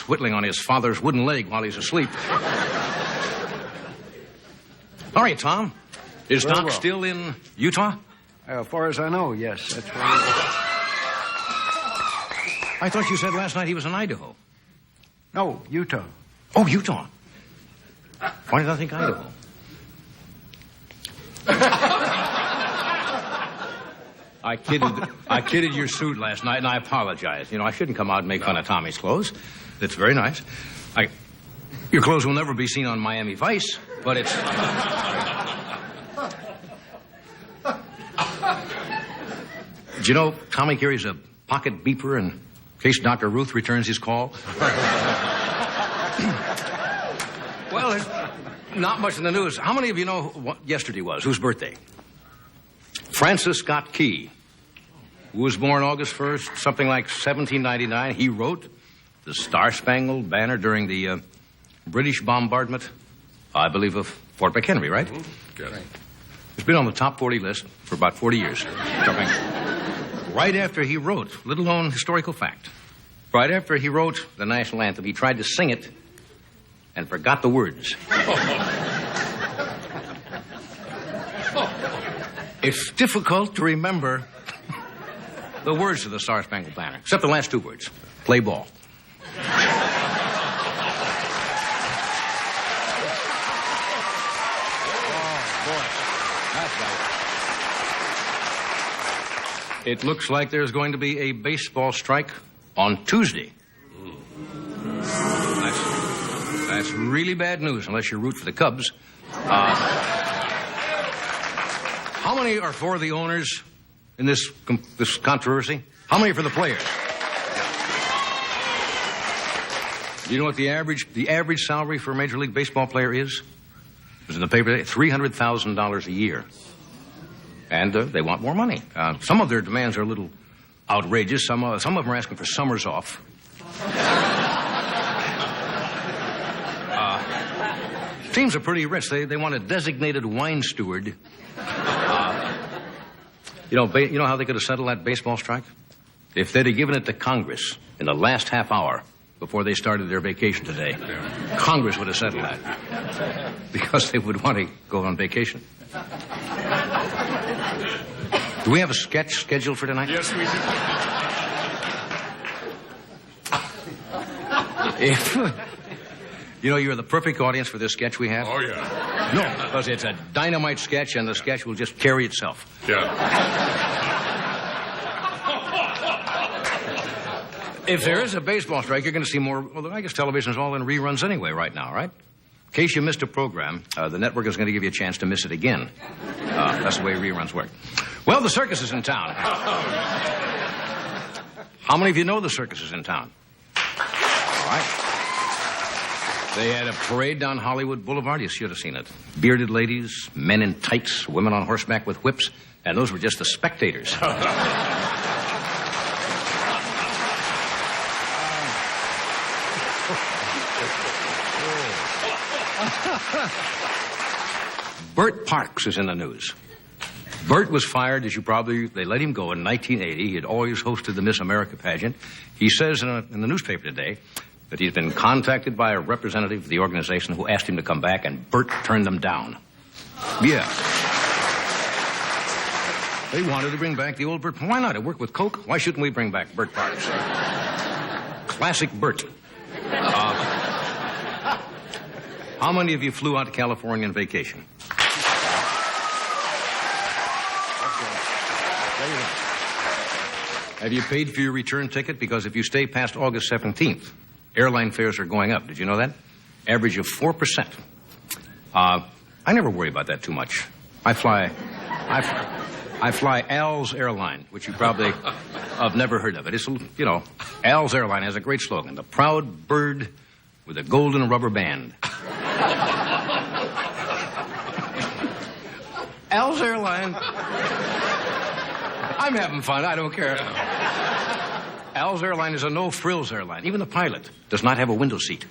whittling on his father's wooden leg while he's asleep. All right, Tom. Is Doc still in Utah? As far as I know, yes. That's where he is. I thought you said last night he was in Idaho. No, Utah. Oh, Utah. Why did I think Idaho? I kidded your suit last night, and I apologize. You know, I shouldn't come out and make fun of Tommy's clothes. It's very nice. Your clothes will never be seen on Miami Vice, but it's... Did you know Tommy carries a pocket beeper in case Dr. Ruth returns his call? Well, there's not much in the news. How many of you know what yesterday was? Whose birthday? Francis Scott Key, who was born August 1st, something like 1799. He wrote the Star-Spangled Banner during the British bombardment, I believe, of Fort McHenry, right? Mm-hmm. Yes. Right. It's been on the top 40 list for about 40 years. Right after he wrote, little-known historical fact, right after he wrote the national anthem, he tried to sing it and forgot the words. It's difficult to remember the words of the Star-Spangled Banner, except the last two words, play ball. It looks like there's going to be a baseball strike on Tuesday. That's really bad news, unless you root for the Cubs. How many are for the owners in this controversy? How many are for the players? Do you know what the average salary for a Major League Baseball player is? It was in the paper today, $300,000 a year. And they want more money. Some of their demands are a little outrageous. Some of them are asking for summers off. Teams are pretty rich. They want a designated wine steward. You know how they could have settled that baseball strike? If they'd have given it to Congress in the last half hour before they started their vacation today. Congress would have settled that. Because they would want to go on vacation. Do we have a sketch scheduled for tonight? Yes, we do. You know, you're the perfect audience for this sketch we have. Oh, yeah. No, because it's a dynamite sketch, and the sketch will just carry itself. Yeah. If there is a baseball strike, you're going to see more... Well, I guess television's all in reruns anyway right now, right? In case you missed a program, the network is going to give you a chance to miss it again. That's the way reruns work. Well, the circus is in town. How many of you know the circus is in town? All right. They had a parade down Hollywood Boulevard. You should have seen it. Bearded ladies, men in tights, women on horseback with whips, and those were just the spectators. Bert Parks is in the news. Bert was fired, they let him go in 1980. He had always hosted the Miss America pageant. He says in the newspaper today that he's been contacted by a representative of the organization who asked him to come back, and Bert turned them down. Yeah. They wanted to bring back the old Bert. Why not? It worked with Coke. Why shouldn't we bring back Bert Parks? Classic Bert. How many of you flew out to California on vacation? Have you paid for your return ticket? Because if you stay past August 17th, airline fares are going up. Did you know that? Average of 4%. I never worry about that too much. I fly Al's Airline, which you probably have never heard of it. It's, you know, Al's Airline has a great slogan: the proud bird with a golden rubber band. Al's Airline. I'm having fun. I don't care. Al's Airline is a no-frills airline. Even the pilot does not have a window seat.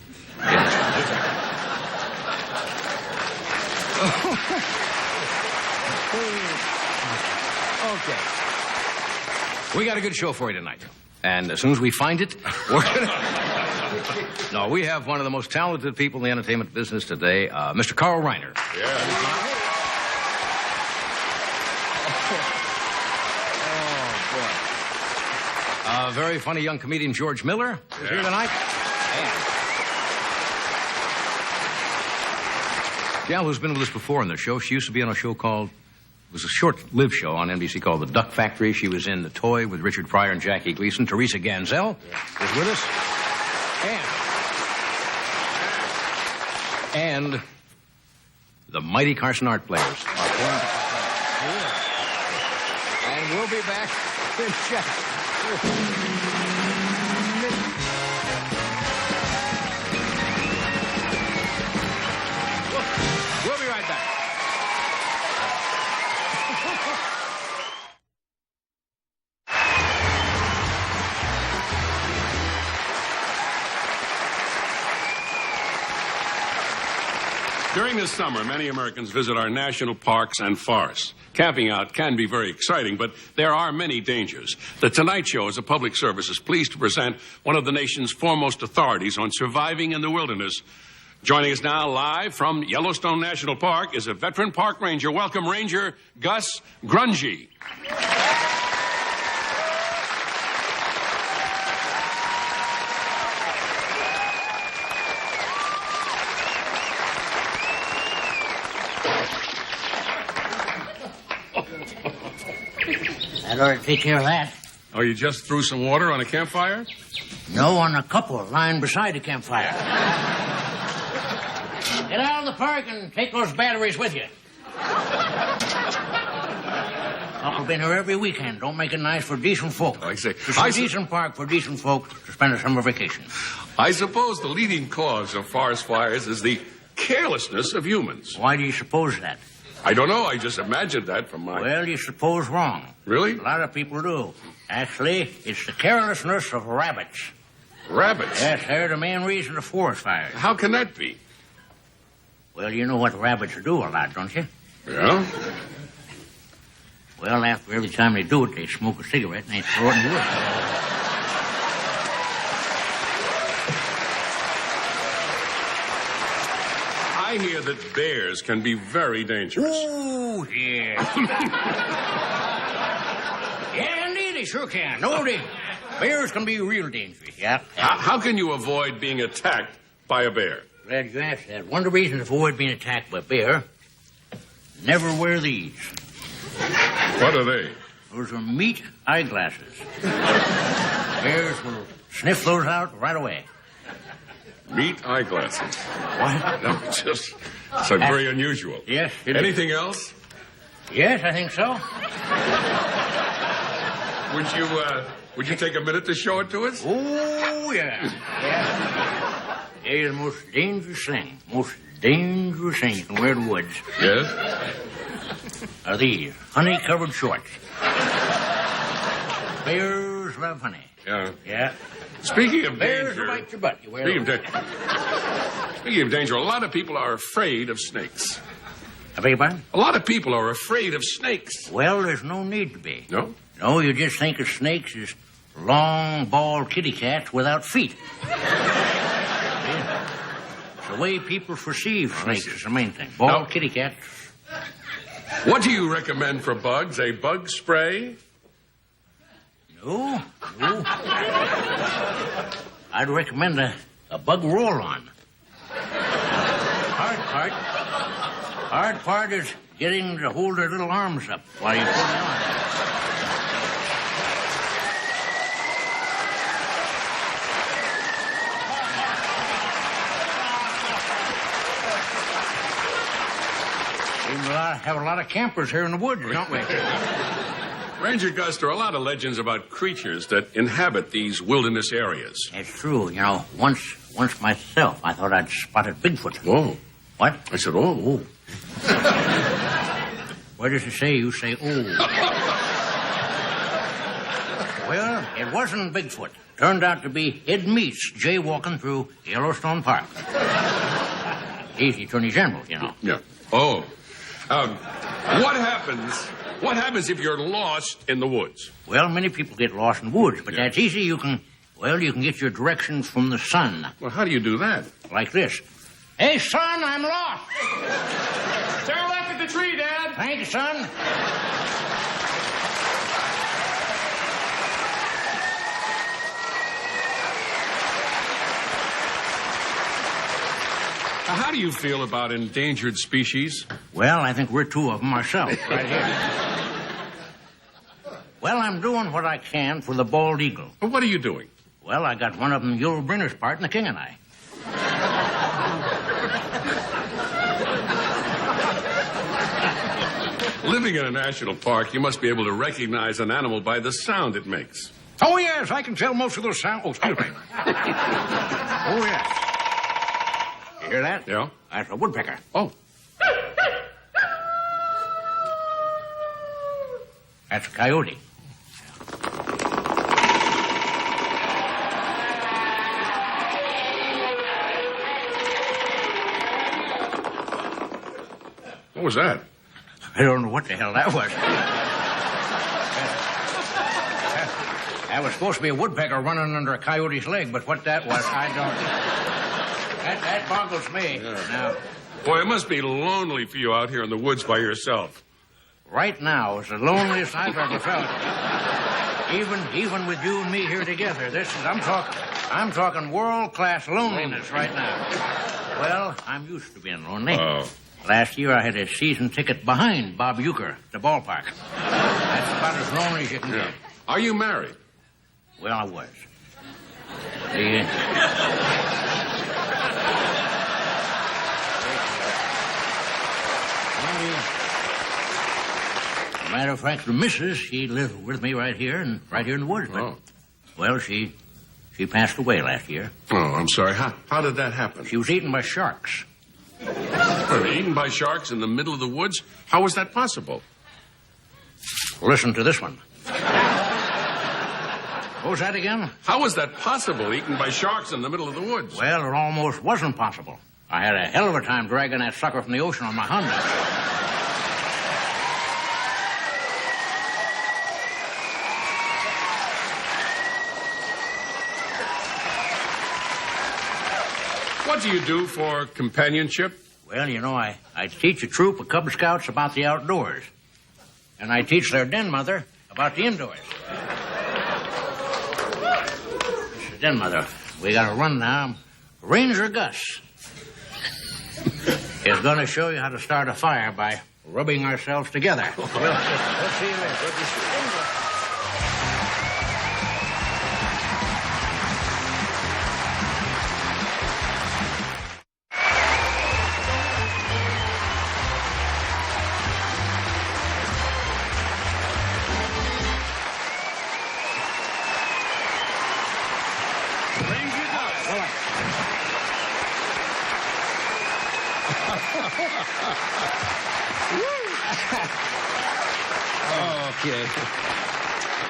Okay. We got a good show for you tonight. And as soon as we find it, we're gonna... No, we have one of the most talented people in the entertainment business today, Mr. Carl Reiner. Yeah. Very funny young comedian George Miller is here tonight. Gal who's been with us before on the show, she used to be on a show called, it was a short-lived show on NBC called The Duck Factory. She was in The Toy with Richard Pryor and Jackie Gleason. Teresa Ganzel is with us. And the mighty Carson Art Players are going to perform. And we'll be back in just We'll be right back. During this summer, many Americans visit our national parks and forests. Camping out can be very exciting, but there are many dangers. The Tonight Show, as a public service, is pleased to present one of the nation's foremost authorities on surviving in the wilderness. Joining us now live from Yellowstone National Park is a veteran park ranger. Welcome, Ranger Gus Grungie. That ought to take care of that. Oh, you just threw some water on a campfire? No, on a couple lying beside the campfire. Get out of the park and take those batteries with you. I'll been here every weekend. Don't make it nice for decent folk. I say, It's a decent park for decent folk to spend a summer vacation. I suppose the leading cause of forest fires is the carelessness of humans. Why do you suppose that? I don't know. I just imagined that from my... Well, you suppose wrong. Really? A lot of people do. Actually, it's the carelessness of rabbits. Rabbits? Yes, they're the main reason of forest fires. How can that be? Well, you know what rabbits do a lot, don't you? Yeah? Well, after every time they do it, they smoke a cigarette and they throw it in the woods. I hear that bears can be very dangerous. Ooh, yeah. Yeah, indeed, they sure can. No, bears can be real dangerous, yeah. How can you avoid being attacked by a bear? Glad you asked that. One of the reasons to avoid being attacked by a bear, never wear these. What are they? Those are meat eyeglasses. Bears will sniff those out right away. Meat eyeglasses. What? No, it's very unusual. Yes. Anything else? Yes, I think so. Would you take a minute to show it to us? Oh, yeah. Yeah. They're the most dangerous thing you can wear in the woods. Yes? Are these honey-covered shorts. Bears love honey. Yeah. Yeah. Speaking of Bears danger... will bite your butt. You wear Speaking of danger, a lot of people are afraid of snakes. I beg your pardon? A lot of people are afraid of snakes. Well, there's no need to be. No? No, you just think of snakes as long, bald kitty cats without feet. Yeah. It's the way people perceive snakes is the main thing. Bald kitty cats. What do you recommend for bugs? A bug spray? No. I'd recommend a bug roll-on. Hard part is getting them to hold their little arms up while you put it on. We have a lot of campers here in the woods, don't we? Ranger Gus, there are a lot of legends about creatures that inhabit these wilderness areas. It's true. You know, once myself, I thought I'd spotted Bigfoot. Oh. What? I said, oh. What does it say? You say, oh. Well, it wasn't Bigfoot. Turned out to be Ed Meese jaywalking through Yellowstone Park. He's the Attorney General, you know. Yeah. Oh. What happens if you're lost in the woods? Well, many people get lost in the woods, but that's easy. You can Well, you can get your directions from the sun. Well, how do you do that? Like this. Hey, son, I'm lost. Turn left at the tree, Dad. Thank you, son. How do you feel about endangered species? Well, I think we're two of them ourselves, right here. Well, I'm doing what I can for the bald eagle. Well, what are you doing? Well, I got one of them Yul Brynner's part in The King and I. Living in a national park, you must be able to recognize an animal by the sound it makes. Oh, yes, I can tell most of those sounds. Oh, excuse me. Oh, yes. You hear that? Yeah? That's a woodpecker. Oh. That's a coyote. What was that? I don't know what the hell that was. That was supposed to be a woodpecker running under a coyote's leg, but what that was, I don't... That boggles me. Yeah. Now, Boy, it must be lonely for you out here in the woods by yourself. right now is the loneliest I've ever felt. Even with you and me here together, I'm talking world-class loneliness right now. Well, I'm used to being lonely. Oh. Last year I had a season ticket behind Bob Euchre at the ballpark. That's about as lonely as you can get. Are you married? Well, I was. As a matter of fact, the missus, she lived with me right here in the woods. But, well, she passed away last year. Oh, I'm sorry. How did that happen? She was eaten by sharks. Eaten by sharks in the middle of the woods? How was that possible? Listen to this one. What was that again? How was that possible, eaten by sharks in the middle of the woods? Well, it almost wasn't possible. I had a hell of a time dragging that sucker from the ocean on my Honda. What do you do for companionship? Well, you know, I teach a troop of Cub Scouts about the outdoors. And I teach their den mother about the indoors. This is den mother. We got to run now. Ranger Gus is going to show you how to start a fire by rubbing ourselves together. We'll see you later. Good to see you. Okay.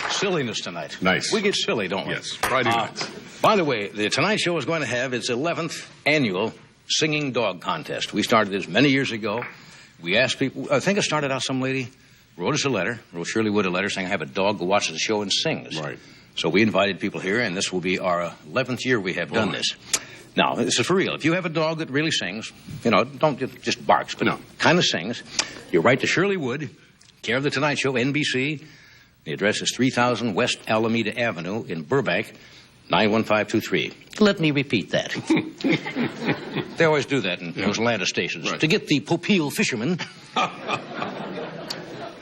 Silliness tonight. Nice. We get silly, don't we? Yes, Friday nights. By the way, the Tonight Show is going to have its 11th annual singing dog contest. We started this many years ago. We asked people, I think it started out some lady wrote us a letter, wrote Shirley Wood a letter saying, I have a dog who watches the show and sings. Right. So we invited people here, and this will be our 11th year we have done this. Now, this is for real. If you have a dog that really sings, don't just barks, but kind of sings, you write to Shirley Wood, care of the Tonight Show, NBC. The address is 3000 West Alameda Avenue in Burbank, 91523. Let me repeat that. They always do that in those Atlanta stations. Right. To get the Popeil fishermen.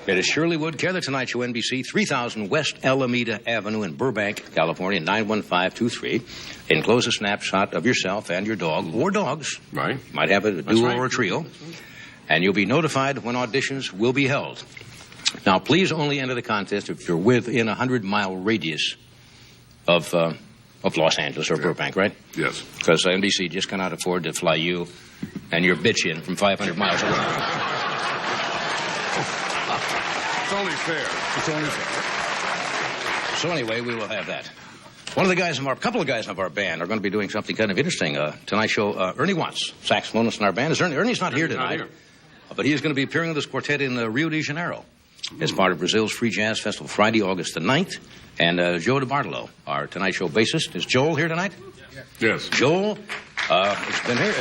It is Shirley Wood, care of the Tonight Show, NBC, 3000 West Alameda Avenue in Burbank, California, 91523. Enclose a snapshot of yourself and your dog, or dogs. Right. You might have a duo or a trio. And you'll be notified when auditions will be held. Now, please only enter the contest if you're within a 100-mile radius of Los Angeles or Burbank, right? Yes. Because NBC just cannot afford to fly you and your bitch in from 500 miles away. It's only fair. It's only fair. So anyway, we will have that. A couple of guys of our band are going to be doing something kind of interesting. Tonight's show, Ernie Watts, saxophonist in our band. Ernie's not here tonight. But he is going to be appearing with this quartet in Rio de Janeiro as part of Brazil's Free Jazz Festival, Friday, August the 9th. And Joe DiBartolo, our Tonight Show bassist. Is Joel here tonight? Yes. Joel has been here.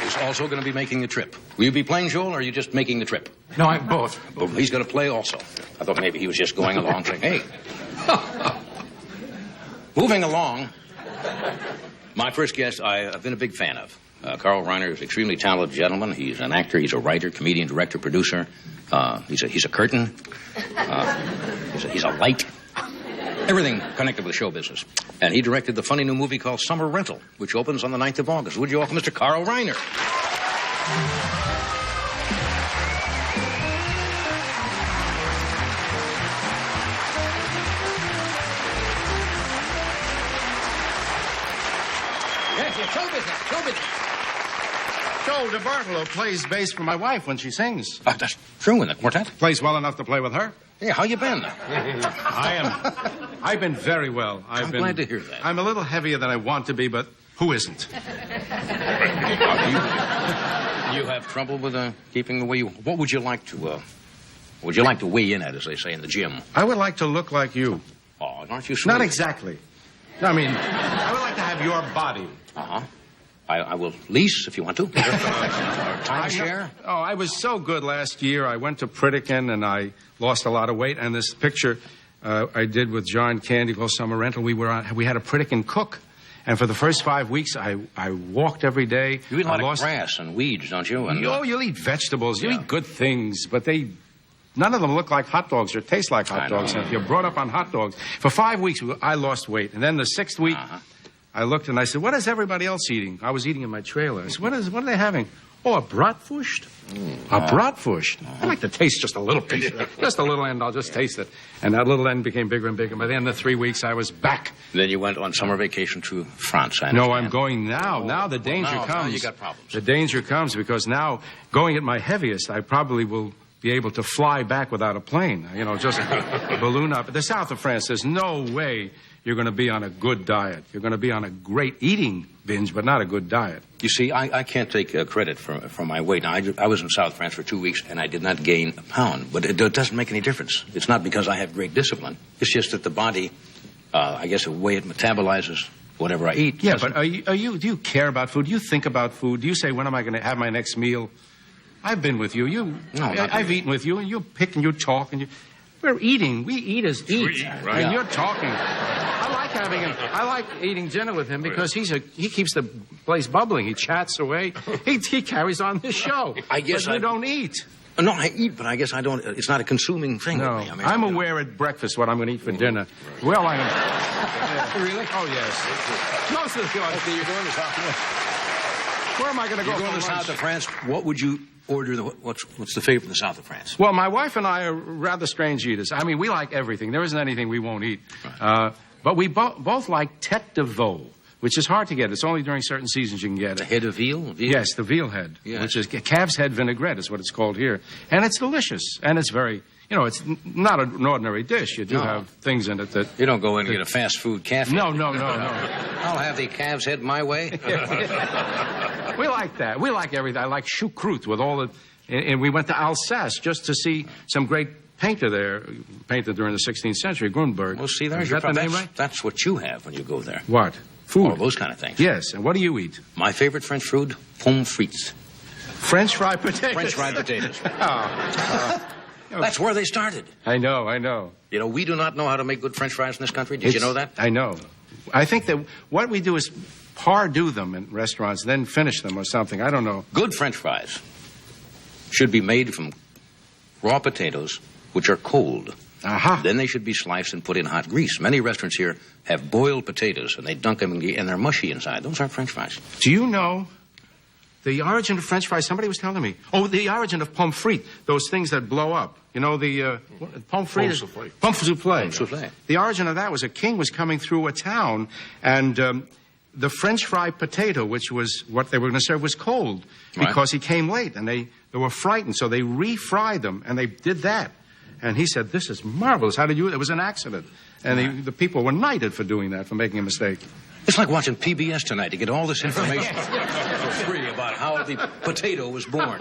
He's also going to be making the trip. Will you be playing, Joel, or are you just making the trip? No, I'm both. Oh, he's going to play also. I thought maybe he was just going along saying, hey. Moving along, my first guest I've been a big fan of. Carl Reiner is an extremely talented gentleman. He's an actor. He's a writer, comedian, director, producer. He's a curtain. He's a light. Everything connected with the show business. And he directed the funny new movie called Summer Rental, which opens on the 9th of August. Would you welcome Mr. Carl Reiner? Yes, show business, show business. Joe DiBartolo plays bass for my wife when she sings. That's true in the quartet. Plays well enough to play with her. Yeah, how you been? I've been very well. I'm glad to hear that. I'm a little heavier than I want to be, but who isn't? You have trouble with keeping the way you... What would you like to... would you like to weigh in at, as they say in the gym? I would like to look like you. Oh, aren't you sweet? Not exactly. I mean, I would like to have your body. Uh-huh. I will lease if you want to. Timeshare? Oh, I was so good last year. I went to Pritikin and I lost a lot of weight. And this picture I did with John Candy called Summer Rental, we had a Pritikin cook. And for the first 5 weeks, I walked every day. You eat a lot of grass and weeds, don't you? And, you'll eat vegetables. You eat good things, but none of them look like hot dogs or taste like hot dogs. And if you're brought up on hot dogs, for 5 weeks, I lost weight. And then the 6th week, I looked and I said, what is everybody else eating? I was eating in my trailer. I said, what are they having? Oh, a bratwurst? A bratwurst? I like to taste just a little piece. Just a little end, I'll just taste it. And that little end became bigger and bigger. By the end of 3 weeks, I was back. Then you went on summer vacation to France, I understand. No, I'm going now. Now the danger comes. Now you got problems. The danger comes because now, going at my heaviest, I probably will be able to fly back without a plane. You know, just balloon up. The south of France, there's no way you're going to be on a good diet. You're going to be on a great eating binge, but not a good diet. You see, I can't take credit for my weight. Now, I was in South France for 2 weeks, and I did not gain a pound. But it doesn't make any difference. It's not because I have great discipline. It's just that the body, I guess the way it metabolizes whatever I eat. Yeah, but do you care about food? Do you think about food? Do you say, when am I going to have my next meal? I've been with you. I've eaten with you, and you pick and you talk, and we're eating. We eat as eat. Right. And you're talking. I like eating dinner with him because he keeps the place bubbling. He chats away. He carries on the show. I guess you don't eat. No, I eat, but I guess I don't. It's not a consuming thing. No, with me. I'm aware at breakfast what I'm going to eat for dinner. Well, I am. Really? Oh yes. Most of the time. Okay, you're going to South. Where am I going to go? You're going to South of France. What would you order? What's the favorite in the South of France? Well, my wife and I are rather strange eaters. I mean, we like everything. There isn't anything we won't eat. But we both like tête de veau, which is hard to get. It's only during certain seasons you can get it. The head of veal? Yes, the veal head, which is calf's head vinaigrette is what it's called here. And it's delicious. And it's very, it's not an ordinary dish. You do have things in it that... You don't go in and get a fast food calf head. No. I'll have the calf's head my way. We like that. We like everything. I like choucroute with all the... And we went to Alsace just to see some great painter there, painted during the 16th century, Grunberg. Well, see, there's your the name right? That's what you have when you go there. What? Food. Or those kind of things. Yes, and what do you eat? My favorite French food, pommes frites. French fried potatoes? French fried potatoes. That's where they started. I know. We do not know how to make good French fries in this country. Did you know that? I know. I think that what we do is pardue them in restaurants, then finish them or something. I don't know. Good French fries should be made from raw potatoes, which are cold. Then they should be sliced and put in hot grease. Many restaurants here have boiled potatoes, and they dunk them and they're mushy inside. Those aren't French fries. Do you know the origin of French fries? Somebody was telling me. Oh, the origin of pommes frites, those things that blow up. You know, the pommes frites? Pommes soufflé. The origin of that was a king was coming through a town, and the French fried potato, which was what they were going to serve, was cold because he came late, and they were frightened, so they refried them, and they did that. And he said, this is marvelous. How did you... It was an accident. And the people were knighted for doing that, for making a mistake. It's like watching PBS tonight to get all this information for free about how the potato was born.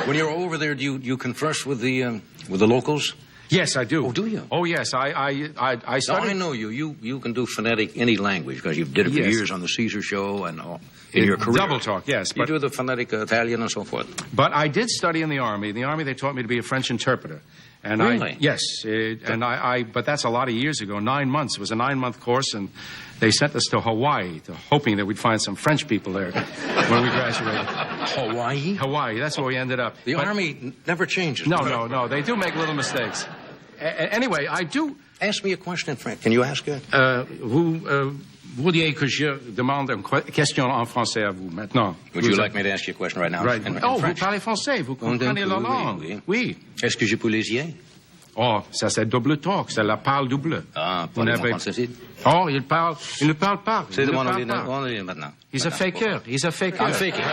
When you're over there, do you converse with the locals? Yes, I do. Oh, do you? Oh, yes. I Now, studied... I know you. You can do phonetic any language because you did it for Yes. years on the Caesar Show and in your career. Double talk, yes. You do the phonetic Italian and so forth. But I did study in the Army. In the Army, they taught me to be a French interpreter. And Really? Yes. But that's a lot of years ago, 9 months. It was a 9-month course, and they sent us to Hawaii, hoping that we'd find some French people there when we graduated. Hawaii? Hawaii, that's where we ended up. The But- Army never changes. No. They do make little mistakes. Anyway, I do... Ask me a question in French. Can you ask it? Vous vouliez que je demande une question en français à vous maintenant? Would you like me to ask you a question right now? Right. In Oh, vous French? parlez français, vous comprenez la langue. Oui. Est-ce que je peux l'essayer? Oh, ça c'est double talk, c'est la parle double. Ah, Vous parlez-moi n'avez- français. Oh, il ne parle pas. C'est Il de ne mon parle avis pas. maintenant. He's a faker. He's a faker. I'm faking.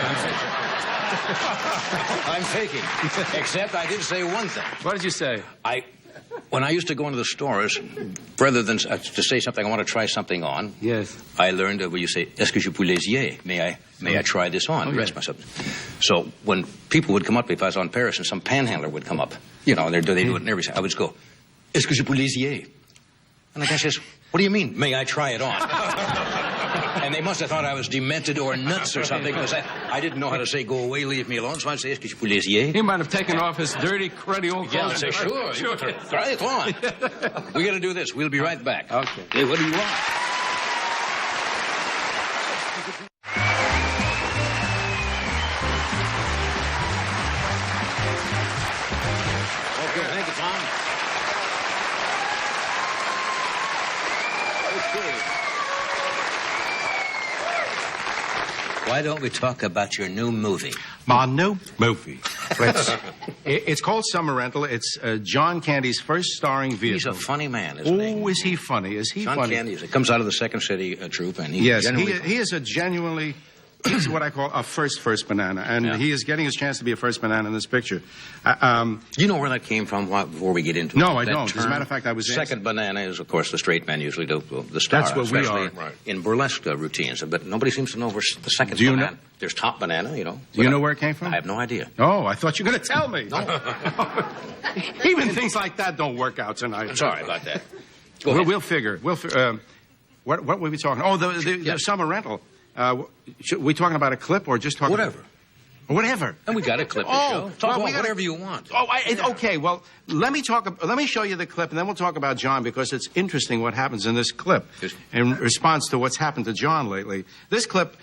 I'm faking. Except I did say one thing. What did you say? When I used to go into the stores, rather than to say something, I want to try something on. Yes. I learned that when you say, "Est-ce que je peux l'essayer?" May I try this on? Okay. Dress myself. So when people would come up, if I was on Paris and some panhandler would come up, you know, they do it in every. I would just go, "Est-ce que je peux l'essayer?" And the guy says, "What do you mean? May I try it on?" And they must have thought I was demented or nuts or something because I didn't know how to say, "Go away, leave me alone." So I'd say, "Est-ce que je peux l'essayer?" He might have taken off his dirty, cruddy old Yeah, clothes. I'd say, sure. Try it on. We got to do this. We'll be right back. Okay. Hey, what do you want? Okay, thank you, Tom. Okay. Why don't we talk about your new movie? My new movie. It's called Summer Rental. It's John Candy's first starring vehicle. He's a funny man, isn't he? Oh, is he funny? Is he John funny? Candy comes out of the Second City troupe, and he's Yes, generally... he is a genuinely... He's what I call a first banana, and Yeah. he is getting his chance to be a first banana in this picture. Do you know where that came from before we get into it? No, I That don't. As a term? matter of fact, I was Second banana is, of course, the straight men usually do the star. That's what we especially are. Right. in burlesque routines. But nobody seems to know where the second Do you banana. know- There's top banana, you know. Do you know where it came from? I have no idea. Oh, I thought you were going to tell me. Even things like that don't work out tonight. Sorry about that. Go ahead. We'll figure. What were we talking? Oh, the Summer Rental. Should we talking about a clip or just talking? Whatever. Whatever. And we got a clip to Oh, show. Talk well, we about gotta- whatever you want. Oh, okay. Well, let me show you the clip, and then we'll talk about John because it's interesting what happens in this clip Yes. in response to what's happened to John lately. This clip.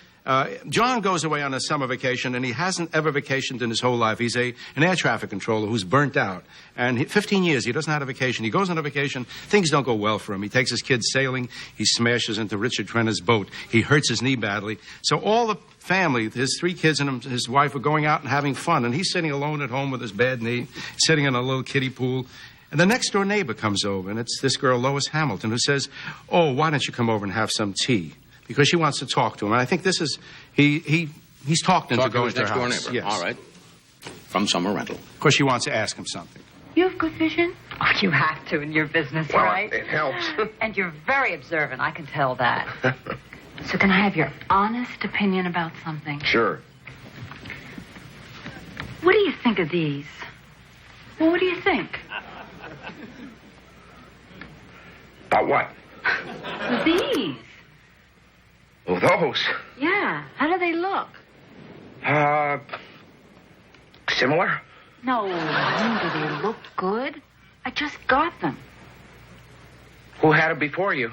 John goes away on a summer vacation, and he hasn't ever vacationed in his whole life. He's an air traffic controller who's burnt out. And 15 years, he doesn't have a vacation. He goes on a vacation. Things don't go well for him. He takes his kids sailing. He smashes into Richard Trenner's boat. He hurts his knee badly. So all the family, his 3 kids and his wife, are going out and having fun. And he's sitting alone at home with his bad knee, sitting in a little kiddie pool. And the next door neighbor comes over, and it's this girl, Lois Hamilton, who says, "Oh, why don't you come over and have some tea?" Because she wants to talk to him. And I think this is, he's talked into Talk to going his to next her door house. neighbor. Yes. All right. From Summer Rental. Of course, she wants to ask him something. You have good vision? Oh, you have to in your business, right? It helps. And you're very observant, I can tell that. So can I have your honest opinion about something? Sure. What do you think of these? Well, what do you think? About what? These. Oh, those. Yeah. How do they look? Similar? No, do they look good? I just got them. Who had it before you?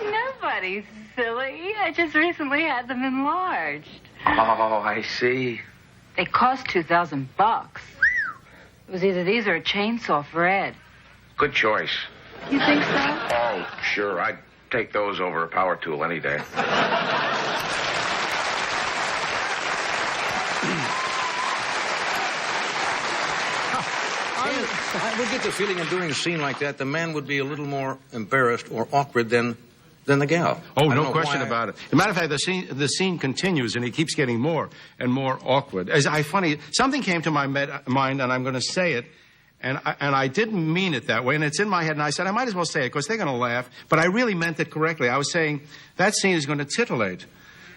Nobody's silly. I just recently had them enlarged. Oh, I see. They cost $2,000. It was either these or a chainsaw for Ed. Good choice. You think so? Oh, sure. I'd take those over a power tool any day. I would get the feeling in doing a scene like that, the man would be a little more embarrassed or awkward than the gal. Oh, I don't no know question why. about it. As a matter of fact, the scene continues, and he keeps getting more and more awkward. Something came to my mind, and I'm going to say it, And I didn't mean it that way, and it's in my head, and I said, I might as well say it, because they're going to laugh, but I really meant it correctly. I was saying, that scene is going to titillate.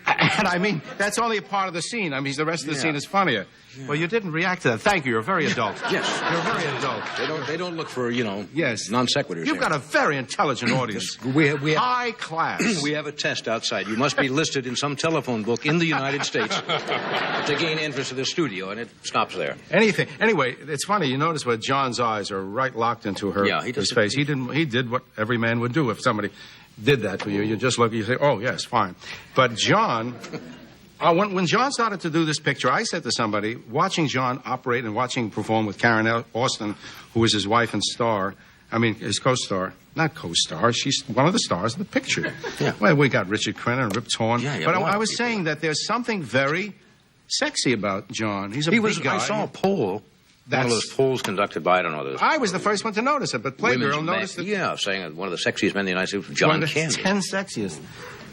And I mean, that's only a part of the scene. I mean, the rest of the scene is funnier. Yeah. Well, you didn't react to that. Thank you. You're very adult. Yes. You're very adult. They don't look for, yes. non sequiturs. You've got a very intelligent audience. We have high class. We have a test outside. You must be listed in some telephone book in the United States to gain entrance to the studio, and it stops there. Anything. Anyway, it's funny. You notice where John's eyes are right locked into his face. He did what every man would do if somebody did that to you. You just look and you say, oh, yes, fine. But John, when John started to do this picture, I said to somebody, watching John operate and watching him perform with Karen Austin, who is his wife and star, his co-star. Not co-star. She's one of the stars of the picture. Yeah. Well, we got Richard Crenna and Rip Torn. Yeah, but I was saying that there's something very sexy about John. He's a big guy. I saw a poll. One of those polls conducted by, I don't know. Those I was the first one to notice it, but Playgirl noticed it. Yeah, saying that one of the sexiest men in the United States was John Candy. 10 sexiest.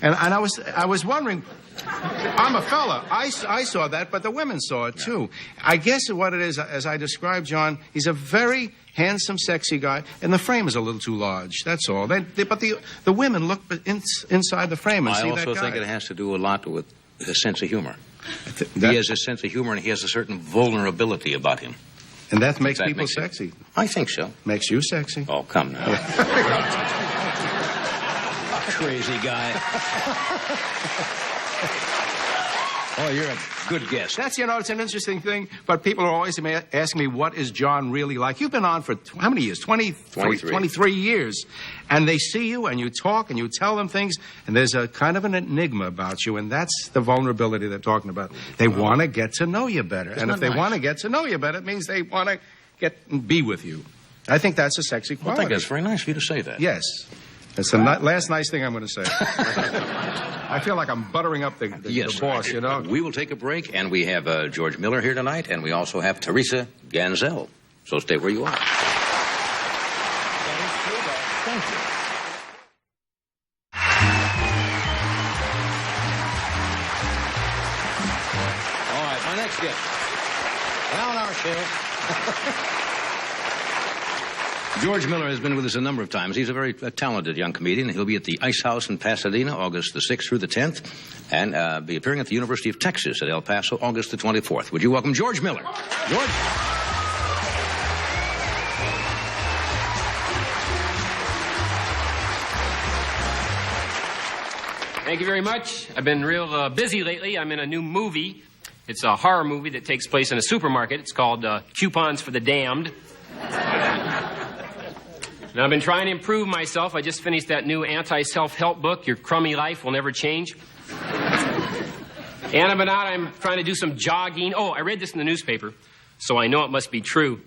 And I was wondering, I'm a fella. I saw that, but the women saw it, too. I guess what it is, as I described John, he's a very handsome, sexy guy, and the frame is a little too large. That's all. But the women look inside the frame and see that guy. I also think it has to do a lot with his sense of humor. He has a sense of humor, and he has a certain vulnerability about him. And that makes people sexy. I think so. Makes you sexy. Oh, come now. Crazy guy. Oh, you're a good guest. It's an interesting thing, but people are always asking me, what is John really like? You've been on for how many years? 23 years. And they see you, and you talk, and you tell them things, and there's a kind of an enigma about you, and that's the vulnerability they're talking about. They want to get to know you better. And if they want to get to know you better, it means they want to get and be with you. I think that's a sexy quality. I think that's very nice of you to say that. Yes. That's the last nice thing I'm going to say. I feel like I'm buttering up the boss, We will take a break, and we have George Miller here tonight, and we also have Teresa Ganzel. So stay where you are. Thank you. All right, my next guest. Down our show. George Miller has been with us a number of times. He's a very talented young comedian. He'll be at the Ice House in Pasadena, August the 6th through the 10th, and be appearing at the University of Texas at El Paso, August the 24th. Would you welcome George Miller? George? Thank you very much. I've been real busy lately. I'm in a new movie. It's a horror movie that takes place in a supermarket. It's called Coupons for the Damned. And I've been trying to improve myself. I just finished that new anti-self-help book, Your Crummy Life Will Never Change. And I've been out, I'm trying to do some jogging. Oh, I read this in the newspaper, so I know it must be true,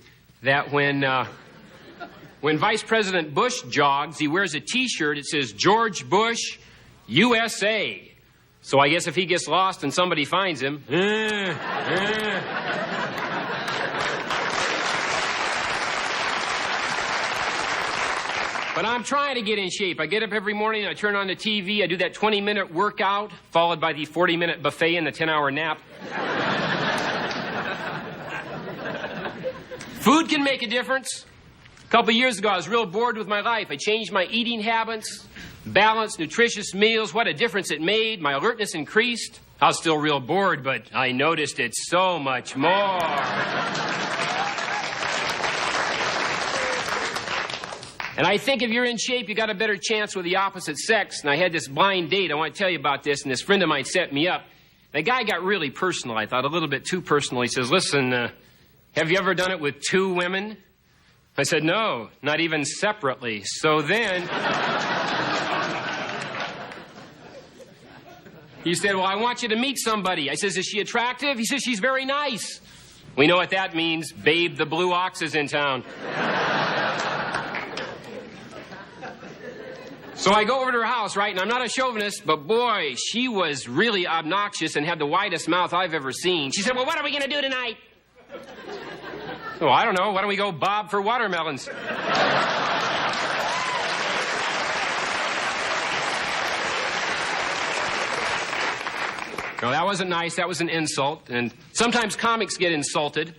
that when Vice President Bush jogs, he wears a T-shirt. It says, George Bush, USA. So I guess if he gets lost and somebody finds him... But I'm trying to get in shape. I get up every morning, I turn on the TV, I do that 20-minute workout, followed by the 40-minute buffet and the 10-hour nap. Food can make a difference. A couple years ago, I was real bored with my life. I changed my eating habits, balanced, nutritious meals. What a difference it made. My alertness increased. I was still real bored, but I noticed it so much more. And I think if you're in shape, you got a better chance with the opposite sex. And I had this blind date. I want to tell you about this. And this friend of mine set me up. The guy got really personal, I thought, a little bit too personal. He says, listen, have you ever done it with 2 women? I said, no, not even separately. So then... He said, well, I want you to meet somebody. I says, is she attractive? He says, she's very nice. We know what that means. Babe, the Blue Ox is in town. So I go over to her house, right, and I'm not a chauvinist, but boy, she was really obnoxious and had the widest mouth I've ever seen. She said, well, what are we going to do tonight? Oh, I don't know. Why don't we go bob for watermelons? No, that wasn't nice. That was an insult. And sometimes comics get insulted.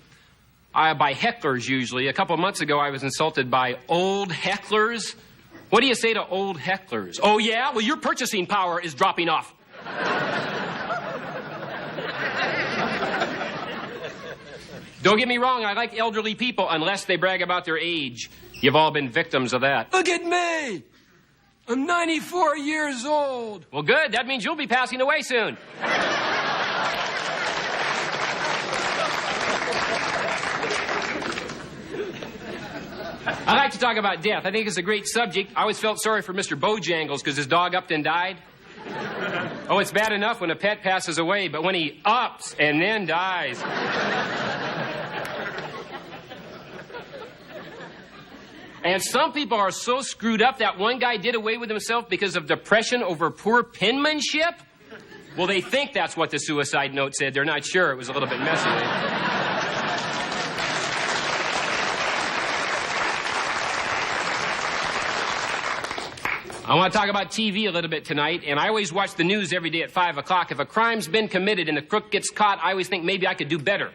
By hecklers, usually. A couple of months ago, I was insulted by old hecklers. What do you say to old hecklers? Oh, yeah? Well, your purchasing power is dropping off. Don't get me wrong, I like elderly people unless they brag about their age. You've all been victims of that. Look at me! I'm 94 years old. Well, good. That means you'll be passing away soon. I like to talk about death. I think it's a great subject. I always felt sorry for Mr. Bojangles because his dog upped and died. Oh, it's bad enough when a pet passes away, but when he ups and then dies. And some people are so screwed up that one guy did away with himself because of depression over poor penmanship. Well, they think that's what the suicide note said. They're not sure. It was a little bit messy. I want to talk about TV a little bit tonight, and I always watch the news every day at 5 o'clock. If a crime's been committed and the crook gets caught, I always think maybe I could do better.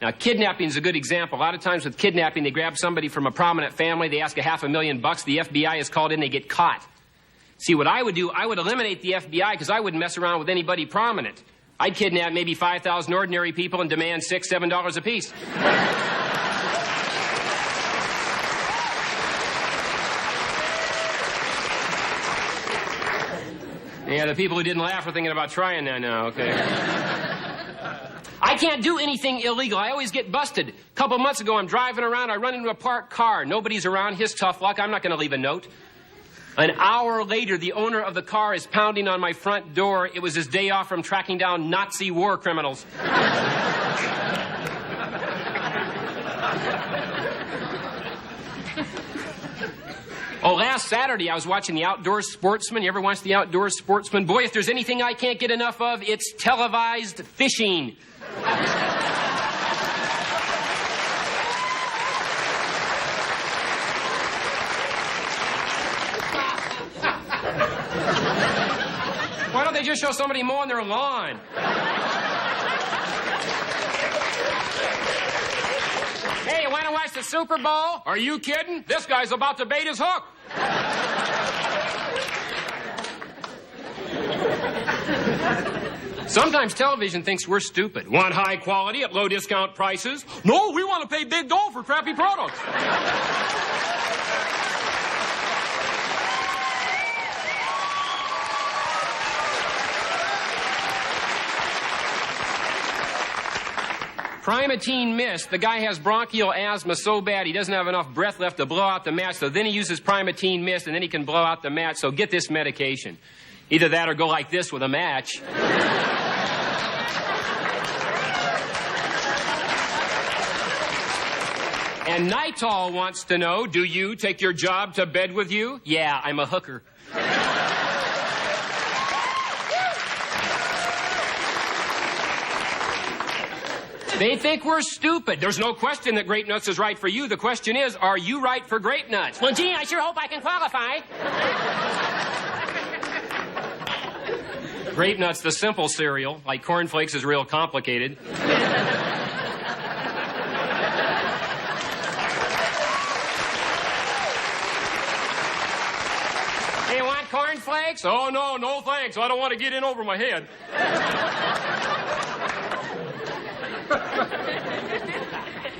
Now, kidnapping is a good example. A lot of times with kidnapping, they grab somebody from a prominent family, they ask $500,000, the FBI is called in, they get caught. See, what I would do, I would eliminate the FBI because I wouldn't mess around with anybody prominent. I'd kidnap maybe 5,000 ordinary people and demand $6, $7 apiece. Yeah, the people who didn't laugh are thinking about trying that now, okay. I can't do anything illegal. I always get busted. A couple months ago, I'm driving around. I run into a parked car. Nobody's around. His tough luck. I'm not going to leave a note. An hour later, the owner of the car is pounding on my front door. It was his day off from tracking down Nazi war criminals. Oh, last Saturday, I was watching The Outdoor Sportsman. You ever watch The Outdoor Sportsman? Boy, if there's anything I can't get enough of, it's televised fishing. Why don't they just show somebody mowing their lawn? Hey, you want to watch the Super Bowl? Are you kidding? This guy's about to bait his hook. Sometimes television thinks we're stupid. Want high quality at low discount prices? No, we want to pay big dough for crappy products. Primatine Mist, the guy has bronchial asthma so bad he doesn't have enough breath left to blow out the match, so then he uses Primatine Mist and then he can blow out the match. So get this medication. Either that or go like this with a match. And Nitol wants to know, do you take your job to bed with you? Yeah, I'm a hooker. They think we're stupid. There's no question that Grape Nuts is right for you. The question is, are you right for Grape Nuts? Well, gee, I sure hope I can qualify. Grape Nuts, the simple cereal, like Corn Flakes, is real complicated. Hey, you want Corn Flakes? Oh, no thanks. I don't want to get in over my head.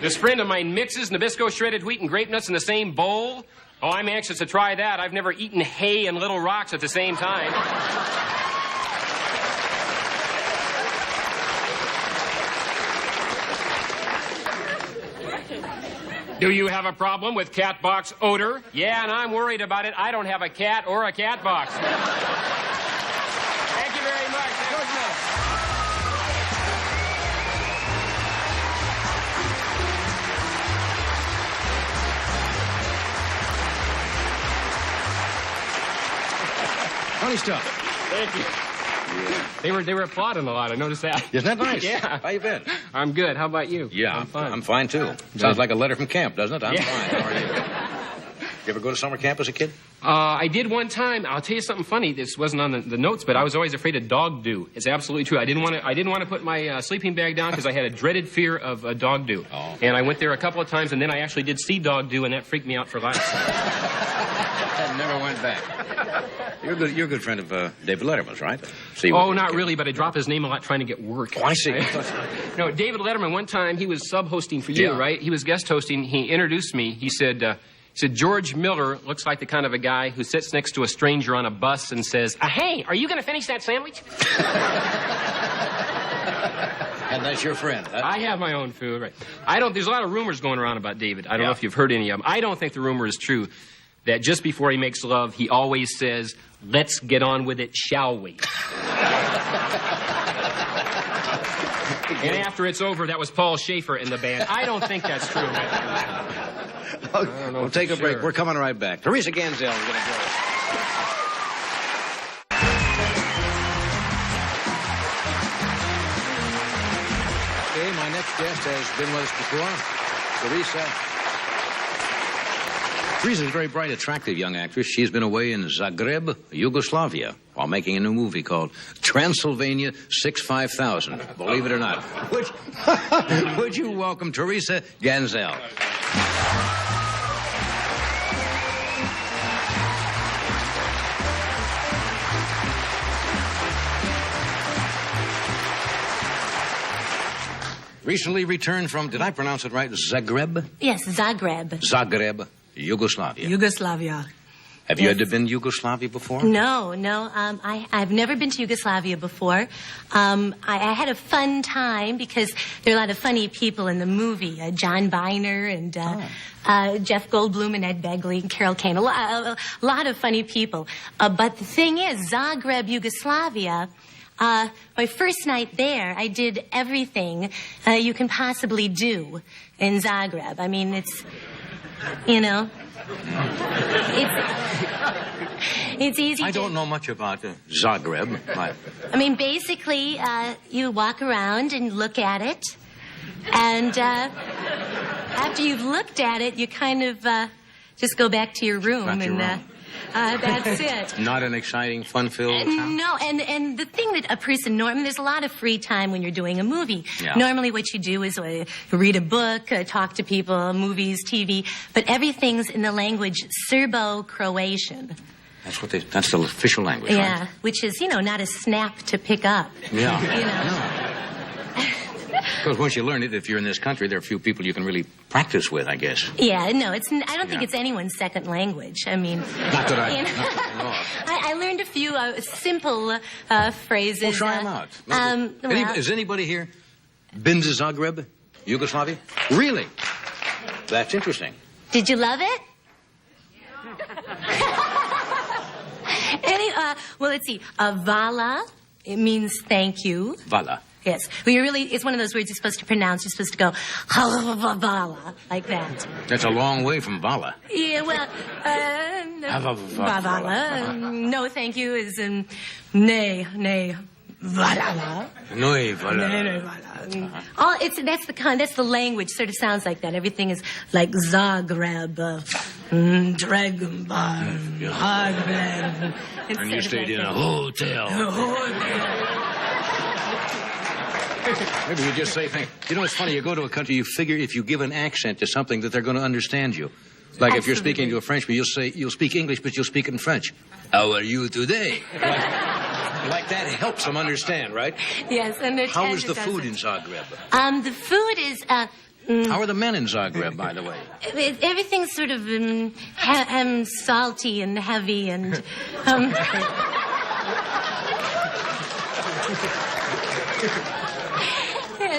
This friend of mine mixes Nabisco shredded wheat and Grape Nuts in the same bowl. Oh, I'm anxious to try that. I've never eaten hay and Little Rocks at the same time. Do you have a problem with cat box odor? Yeah, and I'm worried about it. I don't have a cat or a cat box. Thank you very much. Funny stuff. Thank you. Yeah. They were applauding a lot. I noticed that. Isn't that nice? Yeah. How you been? I'm good. How about you? Yeah, I'm fine. I'm fine, too. Sounds like a letter from camp, doesn't it? I'm Yeah. fine. How are you? You ever go to summer camp as a kid? I did one time. I'll tell you something funny. This wasn't on the notes, but I was always afraid of dog dew. It's absolutely true. I didn't want to put my sleeping bag down because I had a dreaded fear of dog dew. Oh. And I went there a couple of times, and then I actually did see dog dew, and that freaked me out for life. That never went back. You're a good friend of David Letterman's, right? See Oh, not really, but I drop his name a lot trying to get work. Oh, I see. No, David Letterman, one time he was sub-hosting for you, Yeah. right? He was guest hosting. He introduced me. He said, George Miller looks like the kind of a guy who sits next to a stranger on a bus and says, hey, are you going to finish that sandwich? And that's your friend, huh? I have my own food, right. There's a lot of rumors going around about David. I don't know Yeah. if you've heard any of them. I don't think the rumor is true that just before he makes love, he always says, let's get on with it, shall we? And after it's over, that was Paul Schaefer in the band. I don't think that's true. We'll take a break. We're coming right back. Teresa Ganzel is going to join us. Okay, my next guest has been with us before. Teresa's a very bright, attractive young actress. She's been away in Zagreb, Yugoslavia, while making a new movie called Transylvania 65000. Believe it or not. Would you welcome Teresa Ganzel? Recently returned from, did I pronounce it right, Zagreb? Yes, Zagreb. Zagreb, Yugoslavia. Yugoslavia. Have you ever been to Yugoslavia before? No. I've never been to Yugoslavia before. I had a fun time because there are a lot of funny people in the movie. John Reiner and Jeff Goldblum and Ed Begley and Carol Kane. A lot of funny people. But the thing is, Zagreb, Yugoslavia... my first night there, I did everything you can possibly do in Zagreb. I mean, it's, it's easy. I don't know much about Zagreb. I mean, basically, you walk around and look at it, and after you've looked at it, you kind of just go back to your room that's it. Not an exciting, fun-filled town? No, and the thing that a person there's a lot of free time when you're doing a movie. Yeah. Normally what you do is read a book, talk to people, movies, TV, but everything's in the language Serbo-Croatian. That's the official language, Yeah, right? which is, not a snap to pick up. Yeah. No. Because once you learn it, if you're in this country, there are a few people you can really practice with, I guess. Yeah, no, I don't think it's anyone's second language. I mean... Not that I know. I learned a few simple phrases. Well, try them out. Has anybody here been to Zagreb, Yugoslavia? Really? That's interesting. Did you love it? Well, let's see. Vala, it means thank you. Vala. Yes. Well, it's one of those words you're supposed to pronounce. You're supposed to go, Vala, like that. That's a long way from Vala. Yeah, well, Vala. No, thank you is nay, Vala. No, Vala. That's the language. Sort of sounds like that. Everything is like Zagreb, Dragon Bar, Zagreb. And you stayed in a hotel. Maybe you just say things. It's funny. You go to a country, you figure if you give an accent to something that they're going to understand you. Like if you're speaking to a Frenchman, you'll speak English, but you'll speak in French. How are you today? Like that helps them understand, right? Yes, and how is the food in Zagreb? The food is. How are the men in Zagreb, by the way? Everything's sort of salty and heavy and.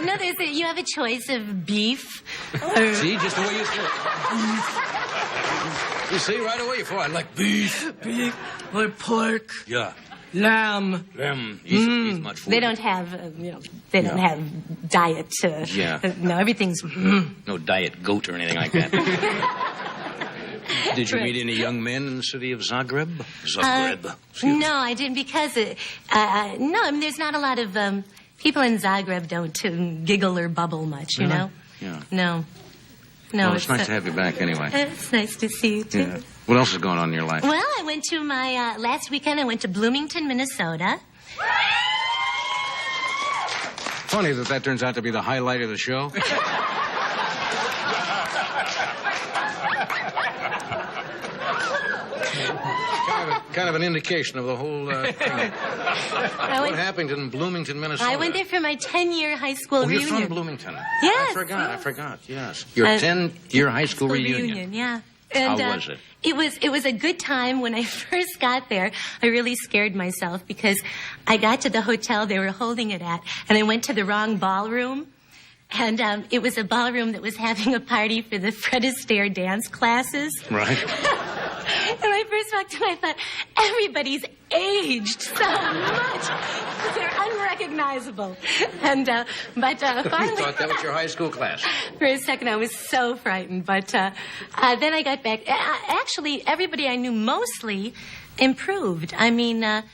No, you have a choice of beef. See, just the way you say it. You see, right away you thought, I like beef. Beef or pork. Yeah. Lamb. He's much food. They don't have, they don't have diet. No, everything's. No diet goat or anything like that. Did you meet any young men in the city of Zagreb? No, I didn't because, there's not a lot of, people in Zagreb don't giggle or bubble much, Yeah. No. No, well, it's nice to have you back anyway. It's nice to see you, too. Yeah. What else is going on in your life? Well, I went to my, last weekend I went to Bloomington, Minnesota. Funny that turns out to be the highlight of the show. kind of an indication of the whole thing. What happened in Bloomington, Minnesota? I went there for my 10-year high school reunion. You're from Bloomington. Yes. I forgot, yes. Your 10-year high school reunion. Yeah. And, how was it? It was a good time. When I first got there, I really scared myself because I got to the hotel they were holding it at, and I went to the wrong ballroom. And it was a ballroom that was having a party for the Fred Astaire dance classes. Right. And when I first walked in, I thought, everybody's aged so much. They're unrecognizable. And, but finally... You thought that was your high school class? For a second, I was so frightened. But then I got back. Actually, everybody I knew mostly improved. I mean... when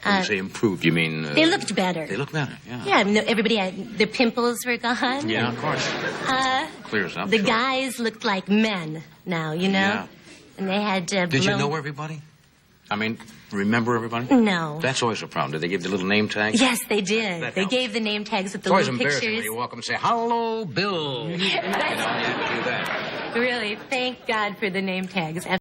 you say improved, you mean... they looked better. They looked better, yeah. Yeah, I mean, everybody had... The pimples were gone. Yeah, of course. Clears up. The guys looked like men now, you know? Yeah. And they had... Did you know everybody? I mean, remember everybody? No. That's always a problem. Did they give the little name tags? Yes, they did. That they helps. gave the name tags with the It's always little embarrassing pictures. when you walk up and say, "Hello, Bill." You know, you have to do that. Really, thank God for the name tags.